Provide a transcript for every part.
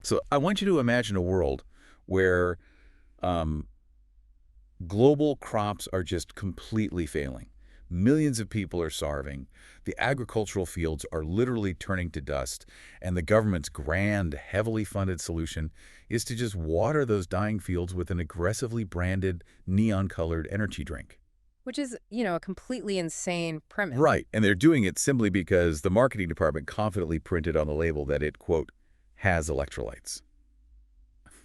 So I want you to imagine a world where um, global crops are just completely failing. Millions of people are starving. The agricultural fields are literally turning to dust. And the government's grand, heavily funded solution is to just water those dying fields with an aggressively branded, neon-colored energy drink. Which is, a completely insane premise. Right. And they're doing it simply because the marketing department confidently printed on the label that it, quote, has electrolytes.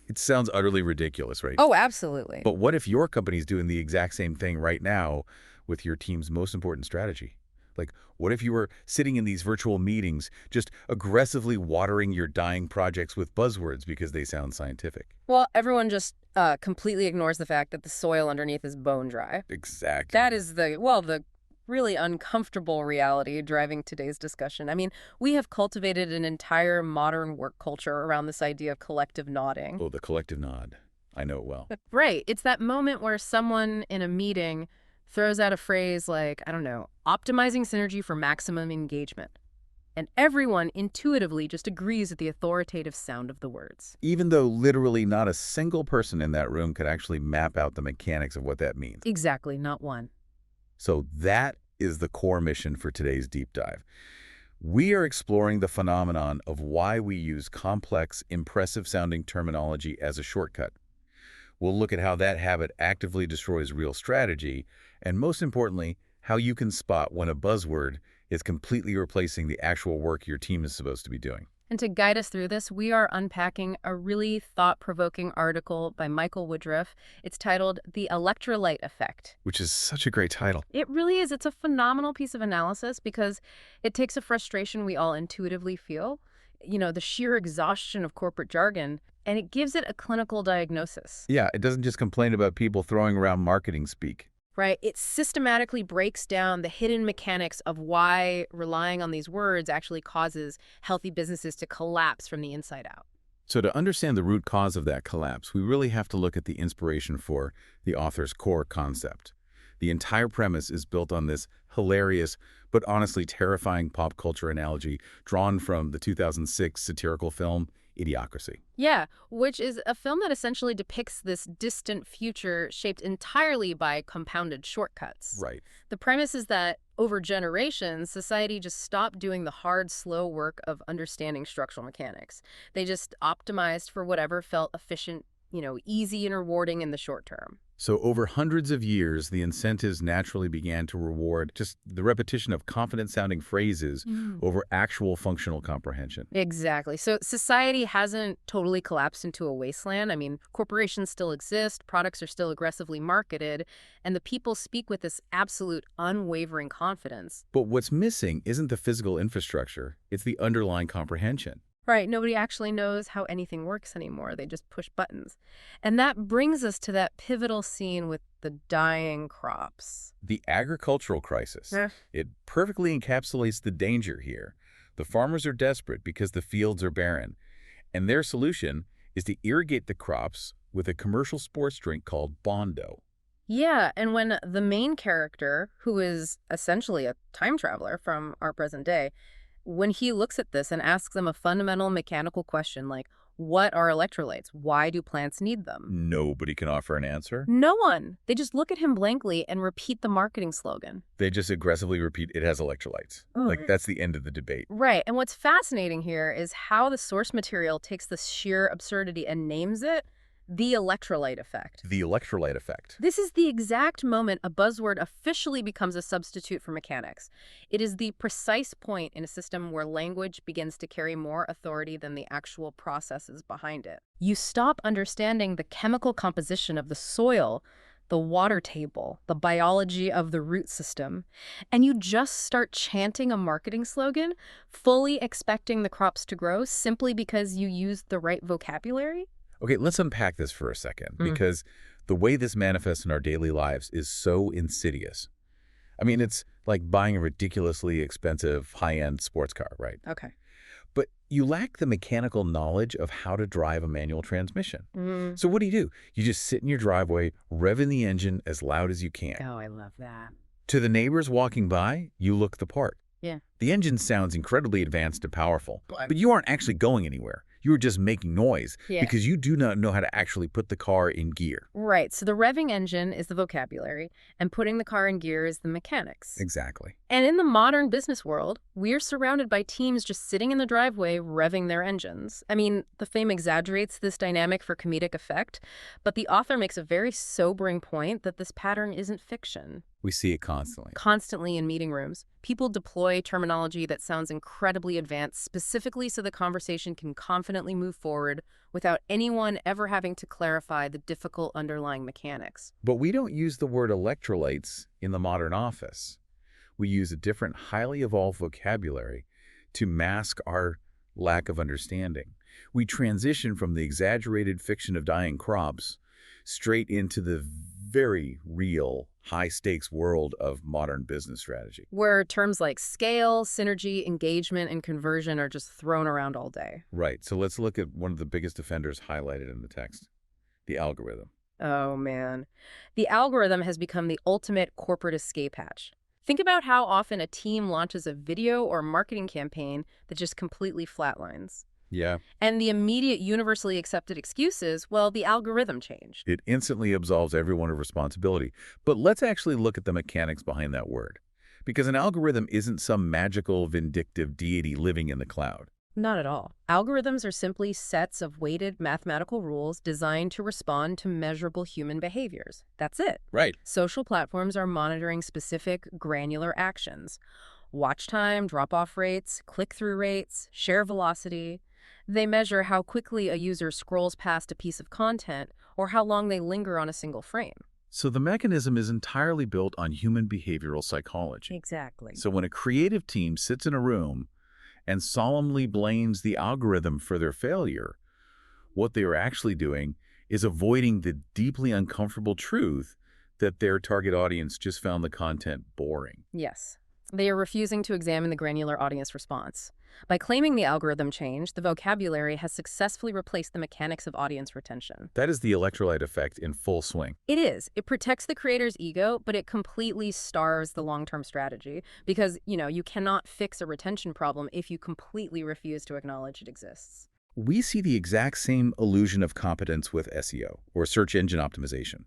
It sounds utterly ridiculous, right? Oh, absolutely. But what if your company's doing the exact same thing right now with your team's most important strategy? Like, what if you were sitting in these virtual meetings just aggressively watering your dying projects with buzzwords because they sound scientific? Well, everyone just completely ignores the fact that the soil underneath is bone dry. Exactly. That is the really uncomfortable reality driving today's discussion. I mean, we have cultivated an entire modern work culture around this idea of collective nodding. Oh, the collective nod. I know it well. Right. It's that moment where someone in a meeting throws out a phrase like, I don't know, optimizing synergy for maximum engagement. And everyone intuitively just agrees at the authoritative sound of the words. Even though literally not a single person in that room could actually map out the mechanics of what that means. Exactly, not one. So that is the core mission for today's deep dive. We are exploring the phenomenon of why we use complex, impressive-sounding terminology as a shortcut. We'll look at how that habit actively destroys real strategy, and most importantly, how you can spot when a buzzword is completely replacing the actual work your team is supposed to be doing. And to guide us through this, we are unpacking a really thought-provoking article by Michael Woodruff. It's titled The Electrolyte Effect. Which is such a great title. It really is. It's a phenomenal piece of analysis because it takes a frustration we all intuitively feel, the sheer exhaustion of corporate jargon, and it gives it a clinical diagnosis. Yeah, it doesn't just complain about people throwing around marketing speak. Right? It systematically breaks down the hidden mechanics of why relying on these words actually causes healthy businesses to collapse from the inside out. So to understand the root cause of that collapse, we really have to look at the inspiration for the author's core concept. The entire premise is built on this hilarious but honestly terrifying pop culture analogy drawn from the 2006 satirical film Idiocracy. Yeah, which is a film that essentially depicts this distant future shaped entirely by compounded shortcuts. Right. The premise is that over generations, society just stopped doing the hard, slow work of understanding structural mechanics. They just optimized for whatever felt efficient, easy and rewarding in the short term. So over hundreds of years, the incentives naturally began to reward just the repetition of confident-sounding phrases over actual functional comprehension. Exactly. So society hasn't totally collapsed into a wasteland. I mean, corporations still exist, products are still aggressively marketed, and the people speak with this absolute unwavering confidence. But what's missing isn't the physical infrastructure, it's the underlying comprehension. Right, nobody actually knows how anything works anymore. They just push buttons. And that brings us to that pivotal scene with the dying crops. The agricultural crisis. It perfectly encapsulates the danger here. The farmers are desperate because the fields are barren, and their solution is to irrigate the crops with a commercial sports drink called Bondo. Yeah, and when the main character, who is essentially a time traveler from our present day, when he looks at this and asks them a fundamental mechanical question like, what are electrolytes? Why do plants need them? Nobody can offer an answer. No one. They just look at him blankly and repeat the marketing slogan. They just aggressively repeat, it has electrolytes. Like, that's the end of the debate. Right. And what's fascinating here is how the source material takes this sheer absurdity and names it the electrolyte effect. The electrolyte effect. This is the exact moment a buzzword officially becomes a substitute for mechanics. It is the precise point in a system where language begins to carry more authority than the actual processes behind it. You stop understanding the chemical composition of the soil, the water table, the biology of the root system, and you just start chanting a marketing slogan, fully expecting the crops to grow simply because you used the right vocabulary. Okay, let's unpack this for a second, because the way this manifests in our daily lives is so insidious. I mean, it's like buying a ridiculously expensive high-end sports car, right? Okay. But you lack the mechanical knowledge of how to drive a manual transmission. So what do? You just sit in your driveway, revving the engine as loud as you can. Oh, I love that. To the neighbors walking by, you look the part. Yeah. The engine sounds incredibly advanced and powerful, but you aren't actually going anywhere. You're just making noise Yeah. because you do not know how to actually put the car in gear. Right, so the revving engine is the vocabulary, and putting the car in gear is the mechanics. Exactly. And in the modern business world, we're surrounded by teams just sitting in the driveway revving their engines. I mean, the fame exaggerates this dynamic for comedic effect, but the author makes a very sobering point that this pattern isn't fiction. We see it constantly. Constantly in meeting rooms, people deploy terminology that sounds incredibly advanced, specifically so the conversation can confidently move forward without anyone ever having to clarify the difficult underlying mechanics. But we don't use the word electrolytes in the modern office. We use a different, highly evolved vocabulary to mask our lack of understanding. We transition from the exaggerated fiction of dying crops straight into the very real, high-stakes world of modern business strategy. Where terms like scale, synergy, engagement, and conversion are just thrown around all day. Right, so let's look at one of the biggest offenders highlighted in the text, the algorithm. Oh, man. The algorithm has become the ultimate corporate escape hatch. Think about how often a team launches a video or marketing campaign that just completely flatlines. Yeah. And the immediate universally accepted excuse is, well, the algorithm changed. It instantly absolves everyone of responsibility. But let's actually look at the mechanics behind that word. Because an algorithm isn't some magical, vindictive deity living in the cloud. Not at all. Algorithms are simply sets of weighted mathematical rules designed to respond to measurable human behaviors. That's it. Right. Social platforms are monitoring specific, granular actions. Watch time, drop-off rates, click-through rates, share velocity. They measure how quickly a user scrolls past a piece of content or how long they linger on a single frame. So the mechanism is entirely built on human behavioral psychology. Exactly. So when a creative team sits in a room and solemnly blames the algorithm for their failure, what they are actually doing is avoiding the deeply uncomfortable truth that their target audience just found the content boring. Yes. They are refusing to examine the granular audience response. By claiming the algorithm changed, the vocabulary has successfully replaced the mechanics of audience retention. That is the electrolyte effect in full swing. It is. It protects the creator's ego, but it completely starves the long-term strategy because, you cannot fix a retention problem if you completely refuse to acknowledge it exists. We see the exact same illusion of competence with SEO, or search engine optimization.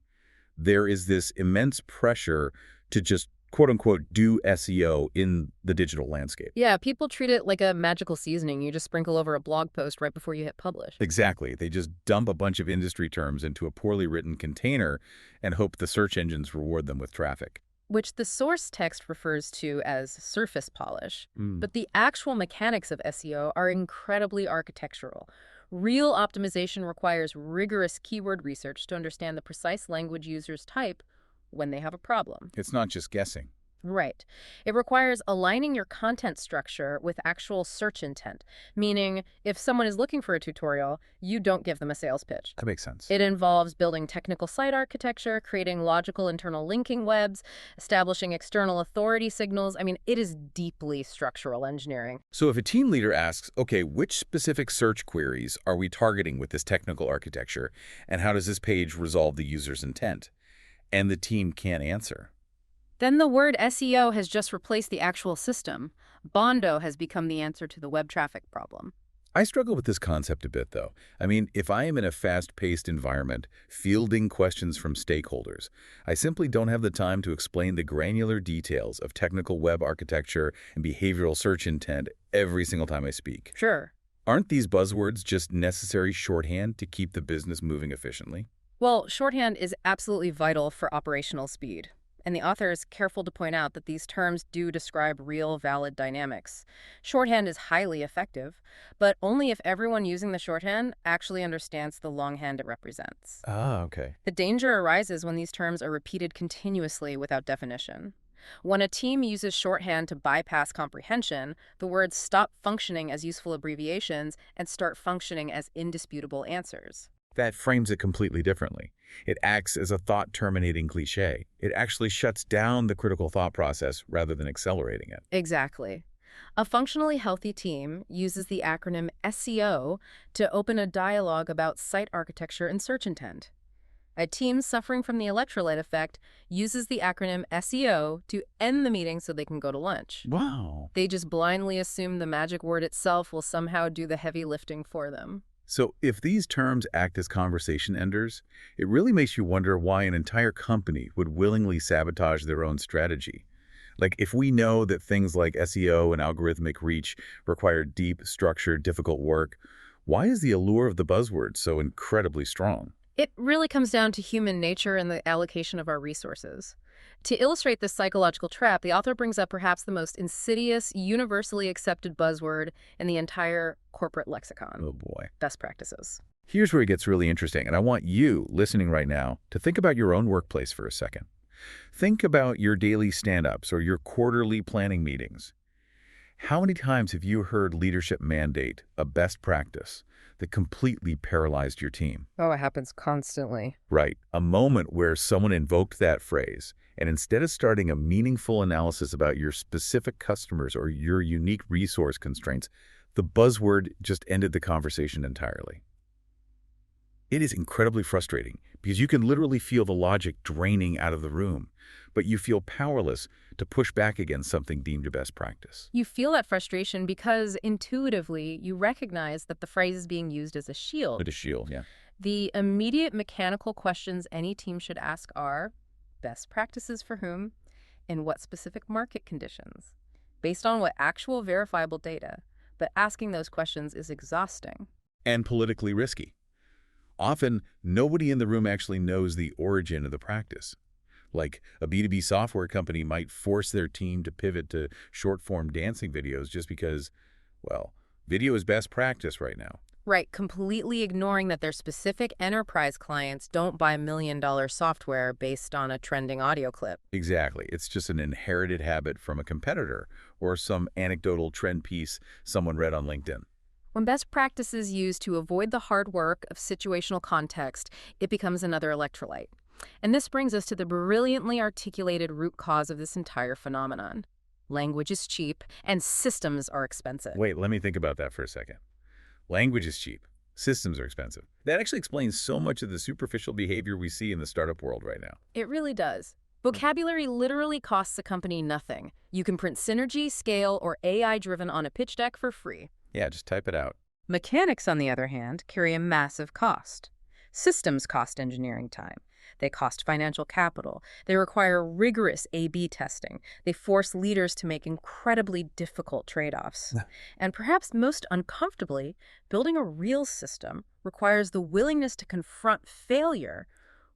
There is this immense pressure to just quote-unquote do SEO in the digital landscape. Yeah, people treat it like a magical seasoning you just sprinkle over a blog post right before you hit publish. Exactly. They just dump a bunch of industry terms into a poorly written container and hope the search engines reward them with traffic. Which the source text refers to as surface polish. Mm. But the actual mechanics of SEO are incredibly architectural. Real optimization requires rigorous keyword research to understand the precise language users type when they have a problem. It's not just guessing. Right. It requires aligning your content structure with actual search intent, meaning if someone is looking for a tutorial, you don't give them a sales pitch. That makes sense. It involves building technical site architecture, creating logical internal linking webs, establishing external authority signals. I mean, it is deeply structural engineering. So if a team leader asks, okay, which specific search queries are we targeting with this technical architecture, and how does this page resolve the user's intent? And the team can't answer. Then the word SEO has just replaced the actual system. Bondo has become the answer to the web traffic problem. I struggle with this concept a bit, though. I mean, if I am in a fast-paced environment, fielding questions from stakeholders, I simply don't have the time to explain the granular details of technical web architecture and behavioral search intent every single time I speak. Sure. Aren't these buzzwords just necessary shorthand to keep the business moving efficiently? Well, shorthand is absolutely vital for operational speed. And the author is careful to point out that these terms do describe real, valid dynamics. Shorthand is highly effective, but only if everyone using the shorthand actually understands the longhand it represents. Ah, okay. The danger arises when these terms are repeated continuously without definition. When a team uses shorthand to bypass comprehension, the words stop functioning as useful abbreviations and start functioning as indisputable answers. That frames it completely differently. It acts as a thought-terminating cliché. It actually shuts down the critical thought process rather than accelerating it. Exactly. A functionally healthy team uses the acronym SEO to open a dialogue about site architecture and search intent. A team suffering from the electrolyte effect uses the acronym SEO to end the meeting so they can go to lunch. Wow. They just blindly assume the magic word itself will somehow do the heavy lifting for them. So if these terms act as conversation enders, it really makes you wonder why an entire company would willingly sabotage their own strategy. Like, if we know that things like SEO and algorithmic reach require deep, structured, difficult work, why is the allure of the buzzword so incredibly strong? It really comes down to human nature and the allocation of our resources. To illustrate this psychological trap, the author brings up perhaps the most insidious, universally accepted buzzword in the entire corporate lexicon: Oh boy. best practices. Here's where it gets really interesting, and I want you, listening right now, to think about your own workplace for a second. Think about your daily stand-ups or your quarterly planning meetings. How many times have you heard leadership mandate a best practice that completely paralyzed your team? Oh, it happens constantly. Right, a moment where someone invoked that phrase, and instead of starting a meaningful analysis about your specific customers or your unique resource constraints, the buzzword just ended the conversation entirely. It is incredibly frustrating because you can literally feel the logic draining out of the room, but you feel powerless to push back against something deemed a best practice. You feel that frustration because intuitively you recognize that the phrase is being used as a shield. With a shield, yeah. The immediate mechanical questions any team should ask are: best practices for whom, and what specific market conditions, based on what actual verifiable data. But asking those questions is exhausting. And politically risky. Often, nobody in the room actually knows the origin of the practice. Like, a B2B software company might force their team to pivot to short-form dancing videos just because, well, video is best practice right now. Right, completely ignoring that their specific enterprise clients don't buy $1 million software based on a trending audio clip. Exactly. It's just an inherited habit from a competitor or some anecdotal trend piece someone read on LinkedIn. When best practice is used to avoid the hard work of situational context, it becomes another electrolyte. And this brings us to the brilliantly articulated root cause of this entire phenomenon. Language is cheap, and systems are expensive. Wait, let me think about that for a second. Language is cheap. Systems are expensive. That actually explains so much of the superficial behavior we see in the startup world right now. It really does. Vocabulary literally costs a company nothing. You can print synergy, scale, or AI-driven on a pitch deck for free. Yeah, just type it out. Mechanics, on the other hand, carry a massive cost. Systems cost engineering time. They cost financial capital. They require rigorous A/B testing. They force leaders to make incredibly difficult trade-offs. And perhaps most uncomfortably, building a real system requires the willingness to confront failure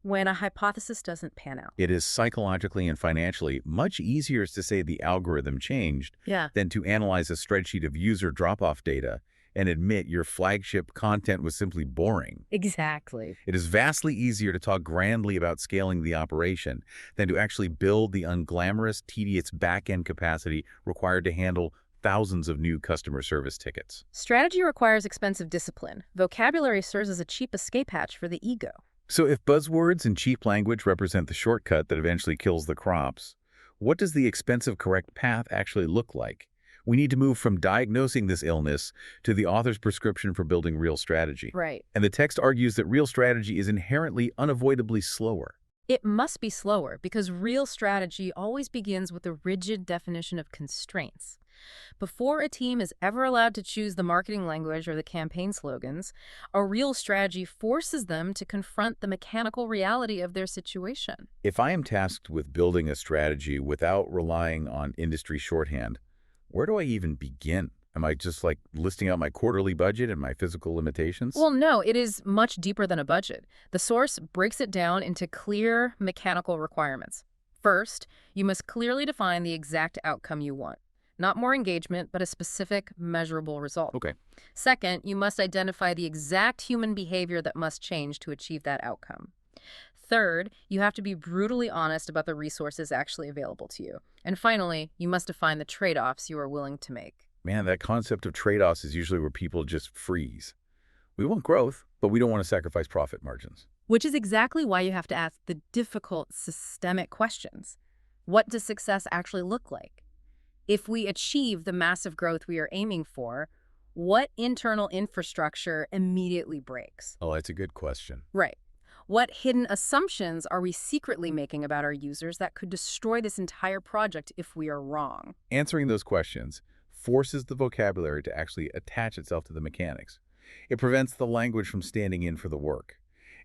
when a hypothesis doesn't pan out. It is psychologically and financially much easier to say the algorithm changed Yeah. than to analyze a spreadsheet of user drop-off data and admit your flagship content was simply boring. Exactly. It is vastly easier to talk grandly about scaling the operation than to actually build the unglamorous, tedious back-end capacity required to handle thousands of new customer service tickets. Strategy requires expensive discipline. Vocabulary serves as a cheap escape hatch for the ego. So if buzzwords and cheap language represent the shortcut that eventually kills the crops, what does the expensive correct path actually look like? We need to move from diagnosing this illness to the author's prescription for building real strategy. Right. And the text argues that real strategy is inherently, unavoidably slower. It must be slower because real strategy always begins with a rigid definition of constraints. Before a team is ever allowed to choose the marketing language or the campaign slogans, a real strategy forces them to confront the mechanical reality of their situation. If I am tasked with building a strategy without relying on industry shorthand, where do I even begin? Am I just like listing out my quarterly budget and my physical limitations? Well, no, it is much deeper than a budget. The source breaks it down into clear mechanical requirements. First, you must clearly define the exact outcome you want. Not more engagement, but a specific, measurable result. Okay. Second, you must identify the exact human behavior that must change to achieve that outcome. Third, you have to be brutally honest about the resources actually available to you. And finally, you must define the trade-offs you are willing to make. Man, that concept of trade-offs is usually where people just freeze. We want growth, but we don't want to sacrifice profit margins. Which is exactly why you have to ask the difficult, systemic questions. What does success actually look like? If we achieve the massive growth we are aiming for, what internal infrastructure immediately breaks? Oh, that's a good question. Right. What hidden assumptions are we secretly making about our users that could destroy this entire project if we are wrong? Answering those questions forces the vocabulary to actually attach itself to the mechanics. It prevents the language from standing in for the work.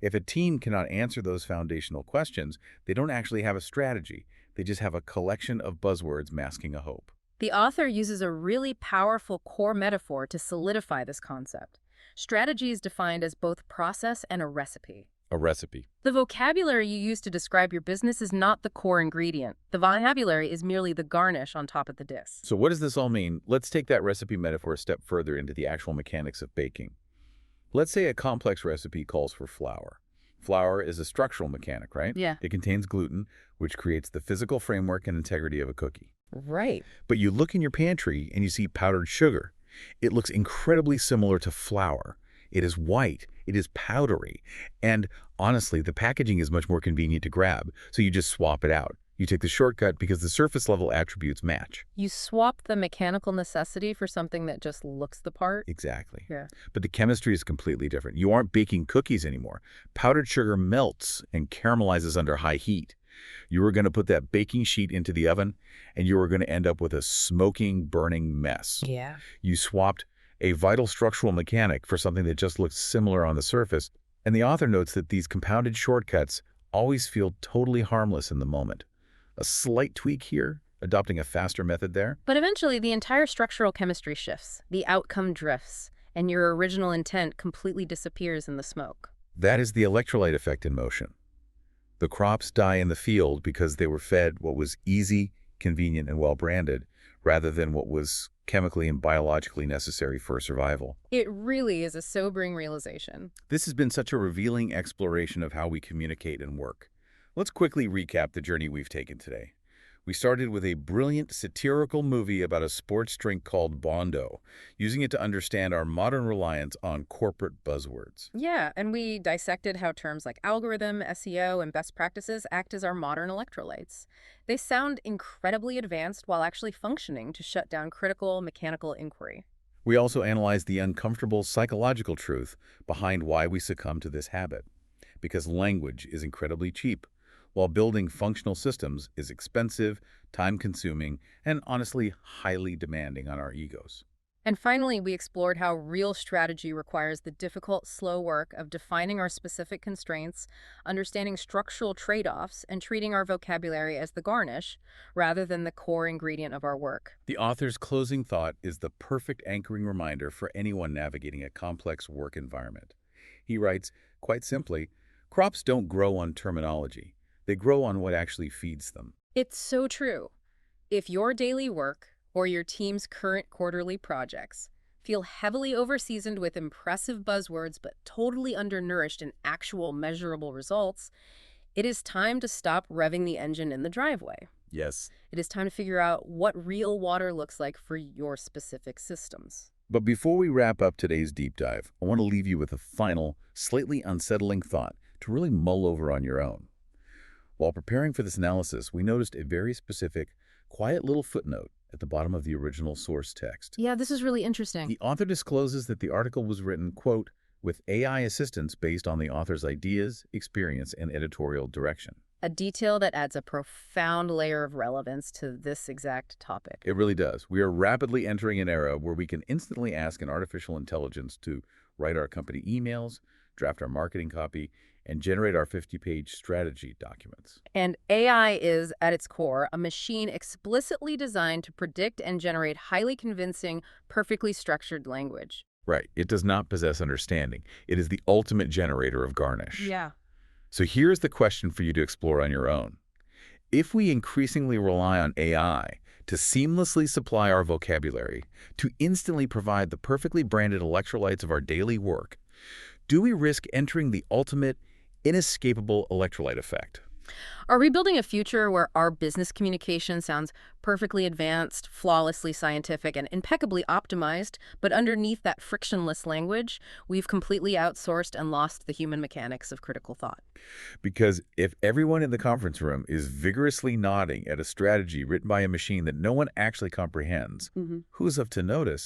If a team cannot answer those foundational questions, they don't actually have a strategy. They just have a collection of buzzwords masking a hope. The author uses a really powerful core metaphor to solidify this concept. Strategy is defined as both process and a recipe. A recipe. The vocabulary you use to describe your business is not the core ingredient. The vocabulary is merely the garnish on top of the dish. So what does this all mean? Let's take that recipe metaphor a step further into the actual mechanics of baking. Let's say a complex recipe calls for flour. Flour is a structural mechanic, right? Yeah. It contains gluten, which creates the physical framework and integrity of a cookie. Right. But you look in your pantry and you see powdered sugar. It looks incredibly similar to flour. It is white, it is powdery, and honestly, the packaging is much more convenient to grab, so you just swap it out. You take the shortcut because the surface level attributes match. You swap the mechanical necessity for something that just looks the part? Exactly. Yeah. But the chemistry is completely different. You aren't baking cookies anymore. Powdered sugar melts and caramelizes under high heat. You were going to put that baking sheet into the oven, and you were going to end up with a smoking, burning mess. Yeah. You swapped a vital structural mechanic for something that just looks similar on the surface, and the author notes that these compounded shortcuts always feel totally harmless in the moment. A slight tweak here, adopting a faster method there. But eventually, the entire structural chemistry shifts, the outcome drifts, and your original intent completely disappears in the smoke. That is the electrolyte effect in motion. The crops die in the field because they were fed what was easy, convenient, and well-branded, rather than what was chemically and biologically necessary for survival. It really is a sobering realization. This has been such a revealing exploration of how we communicate and work. Let's quickly recap the journey we've taken today. We started with a brilliant satirical movie about a sports drink called Bondo, using it to understand our modern reliance on corporate buzzwords. Yeah, and we dissected how terms like algorithm, SEO, and best practices act as our modern electrolytes. They sound incredibly advanced while actually functioning to shut down critical mechanical inquiry. We also analyzed the uncomfortable psychological truth behind why we succumb to this habit. Because language is incredibly cheap, while building functional systems is expensive, time-consuming, and honestly highly demanding on our egos. And finally, we explored how real strategy requires the difficult, slow work of defining our specific constraints, understanding structural trade-offs, and treating our vocabulary as the garnish rather than the core ingredient of our work. The author's closing thought is the perfect anchoring reminder for anyone navigating a complex work environment. He writes, quite simply, crops don't grow on terminology. They grow on what actually feeds them. It's so true. If your daily work or your team's current quarterly projects feel heavily overseasoned with impressive buzzwords but totally undernourished in actual measurable results, it is time to stop revving the engine in the driveway. Yes. It is time to figure out what real water looks like for your specific systems. But before we wrap up today's deep dive, I want to leave you with a final, slightly unsettling thought to really mull over on your own. While preparing for this analysis, we noticed a very specific, quiet little footnote at the bottom of the original source text. Yeah, this is really interesting. The author discloses that the article was written, quote, with AI assistance based on the author's ideas, experience, and editorial direction. A detail that adds a profound layer of relevance to this exact topic. It really does. We are rapidly entering an era where we can instantly ask an artificial intelligence to write our company emails, draft our marketing copy, and generate our 50-page strategy documents. And AI is, at its core, a machine explicitly designed to predict and generate highly convincing, perfectly structured language. Right. It does not possess understanding. It is the ultimate generator of garnish. Yeah. So here's the question for you to explore on your own. If we increasingly rely on AI to seamlessly supply our vocabulary, to instantly provide the perfectly branded electrolytes of our daily work, do we risk entering the ultimate, inescapable electrolyte effect? Are we building a future where our business communication sounds perfectly advanced, flawlessly scientific, and impeccably optimized, but underneath that frictionless language, we've completely outsourced and lost the human mechanics of critical thought? Because if everyone in the conference room is vigorously nodding at a strategy written by a machine that no one actually comprehends, who's up to notice?